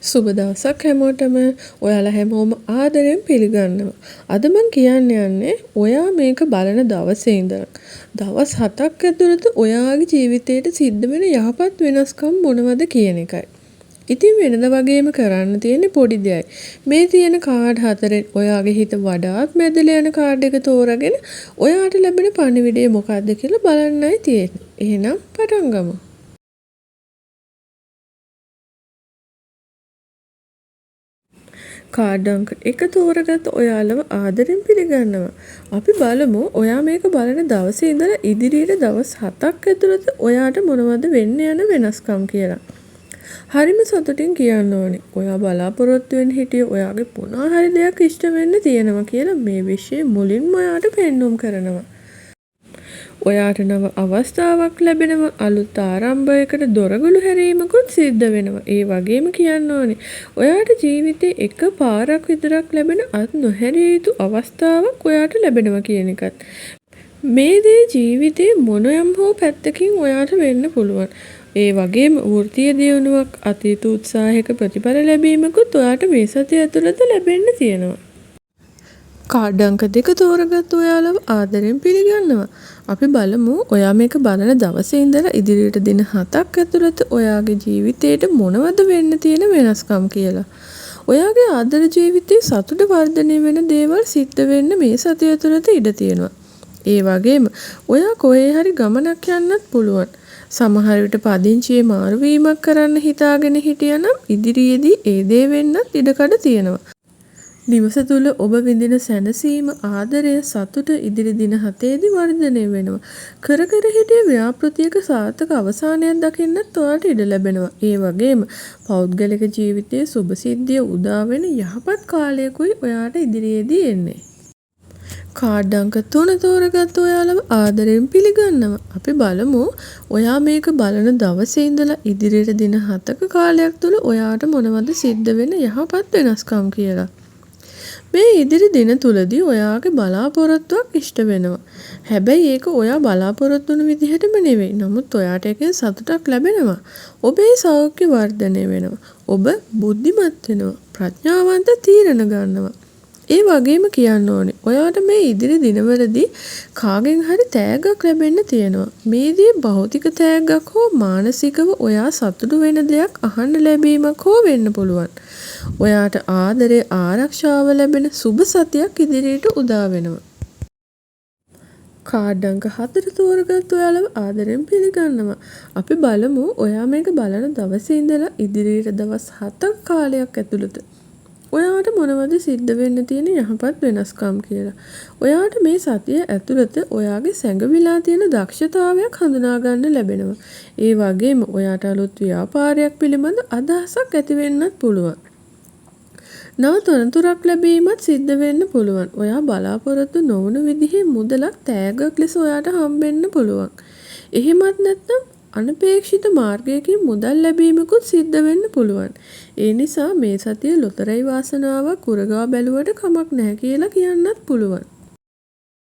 සුබ දවසක් හැමෝටම. ඔයාලා හැමෝම ආදරෙන් පිළිගන්නවා. අද මම කියන්න යන්නේ ඔයා මේක බලන දවසේ ඉඳන් දවස් 7ක් ඇතුළත ඔයාගේ ජීවිතේට සිද්ධ වෙන යහපත් වෙනස්කම් මොනවද කියන එකයි. ඉතින් වෙනද වගේම කරන්න තියෙන්නේ පොඩි දෙයයි. මේ තියෙන කාඩ් හතරෙන් ඔයාගේ හිත වඩාත් මැදලා යන කාඩ් එක තෝරාගෙන ඔයාට ලැබෙන පණිවිඩය මොකක්ද කියලා බලන්නයි තියෙන්නේ. එහෙනම් පටන් ගමු. කාඩ් අංක 1 තෝරගත්ත ඔයාලව ආදරෙන් පිළිගන්නවා. අපි බලමු ඔයා මේක බලන දවසේ ඉඳලා ඉදිරියට දවස් 7ක් ඇතුළත ඔයාට මොනවද වෙන්න යන වෙනස්කම් කියලා. හරිම සතුටින් කියන්න ඕනේ. ඔයා බලාපොරොත්තු වෙන්න හිටිය ඔයාගේ මොනවා හරි දෙයක් ඉෂ්ට වෙන්න තියෙනවා කියලා මේ විශ්ේ මුලින්ම ඔයාට පෙන්눔 කරනවා. ඔයාට නව අවස්ථාවක් ලැබෙනවා. අලුත් ආරම්භයකට දොරගුළු හැරීමකුත් සිද්ධ වෙනවා. ඒ වගේම කියන්න ඕනේ ඔයාට ජීවිතේ එක පාරක් විතරක් ලැබෙන අත් නොහැරිය යුතු අවස්ථාවක් ඔයාට ලැබෙනවා කියන එකත්. මේ දේ ජීවිතේ මොනයම් හෝ පැත්තකින් ඔයාට වෙන්න පුළුවන්. ඒ වගේම වෘත්තීය දියුණුවක් අතීත උත්සාහයක ප්‍රතිඵල ලැබීමකුත් ඔයාට මේ සතිය ඇතුළත ලැබෙන්න තියෙනවා. කාඩ් අංක 2 තෝරගත්ත ඔයාලව ආදරෙන් පිළිගන්නවා. අපි බලමු ඔයා මේක බලන දවසේ ඉඳලා ඉදිරියට දින 7ක් ඇතුළත ඔයාගේ ජීවිතේට මොනවද වෙන්න තියෙන වෙනස්කම් කියලා. ඔයාගේ ආදර ජීවිතේ සතුට වර්ධනය වෙන දේවල් සිද්ධ වෙන්න මේ සතිය ඇතුළත ඉඩ තියෙනවා. ඒ වගේම ඔයා කොහේ හරි ගමනක් යන්නත් පුළුවන්. සමහර විට පදිංචියේ මාරු වීමක් කරන්න හිතාගෙන හිටියනම් ඉදිරියේදී ඒ දේ වෙන්නත් ඉඩකඩ තියෙනවා. දිවස තුල ඔබ විඳින සැනසීම ආදරය සතුට ඉදිරි දින 7ේදී වර්ධනය වෙනවා. කර හිටිය ව්‍යාපෘතියක සාර්ථක අවසානයක් දකින්නත් ඔයාලට ඉඩ ලැබෙනවා. ඒ වගේම පෞද්ගලික ජීවිතයේ සුබ සිද්ධිය උදා වෙන යහපත් කාලයකුයි ඔයාට ඉදිරියේදී එන්නේ. කාඩ් අංක 3 තෝරගත්ත ඔයාලව ආදරෙන් පිළිගන්නවා. අපි බලමු ඔයා මේක බලන දවසේ ඉඳලා ඉදිරියට දින 7ක කාලයක් තුල ඔයාට මොනවද සිද්ධ වෙන යහපත් වෙනස්කම් කියලා. මේ ඉදිරි දින තුලදී ඔයාගේ බලාපොරොත්තුවක් ඉෂ්ට වෙනවා. හැබැයි ඒක ඔයා බලාපොරොත්තු වුණු විදිහටම නෙවෙයි. නමුත් ඔයාට ඒකෙන් සතුටක් ලැබෙනවා. ඔබේ සෞඛ්‍ය වර්ධනය වෙනවා. ඔබ බුද්ධිමත් වෙනවා. ප්‍රඥාවන්ත තීරණ ගන්නවා. ඒ වගේම කියන්න ඕනේ ඔයාට මේ ඉදිරි දිනවලදී කාගෙන් හරි තෑග්ගක් ලැබෙන්න තියෙනවා. මේදී භෞතික තෑග්ගක් හෝ මානසිකව ඔයා සතුටු වෙන දෙයක් අහන්න ලැබීමක් හෝ වෙන්න පුළුවන්. ඔයාට ආදරේ ආරක්ෂාව ලැබෙන සුබ සතියක් ඉදිරියට උදා වෙනවා. කාඩ් අංක 4 තෝරගත්ත ඔයාලව ආදරෙන් පිළිගන්නවා. අපි බලමු ඔයා මේක බලන දවසේ ඉඳලා ඉදිරියට දවස් 7ක් කාලයක් ඇතුළත ඔයාට මොනවද සිද්ධ වෙන්න තියෙන යහපත් වෙනස්කම් කියලා. ඔයාට මේ සතිය ඇතුළත ඔයාගේ සැඟවිලා තියෙන දක්ෂතාවයක් හඳුනා ගන්න ලැබෙනවා. ඒ වගේම ඔයාට අලුත් ව්‍යාපාරයක් පිළිබඳ අදහසක් ඇති වෙන්නත් පුළුවන්. නව තොරතුරක් ලැබීමත් සිද්ධ වෙන්න පුළුවන්. ඔයා බලාපොරොත්තු නොවුණු විදිහේ මුදලක් තෑග්ගක් ලෙස ඔයාට හම්බෙන්න පුළුවන්. එහෙමත් නැත්නම් අනපේක්ෂිත මාර්ගයකින් මුදල් ලැබීමකුත් සිද්ධ වෙන්න පුළුවන්. ඒ නිසා මේ සතිය ලොතරැයි වාසනාවක් උරගා බැලුවට කමක් නැහැ කියලා කියන්නත් පුළුවන්.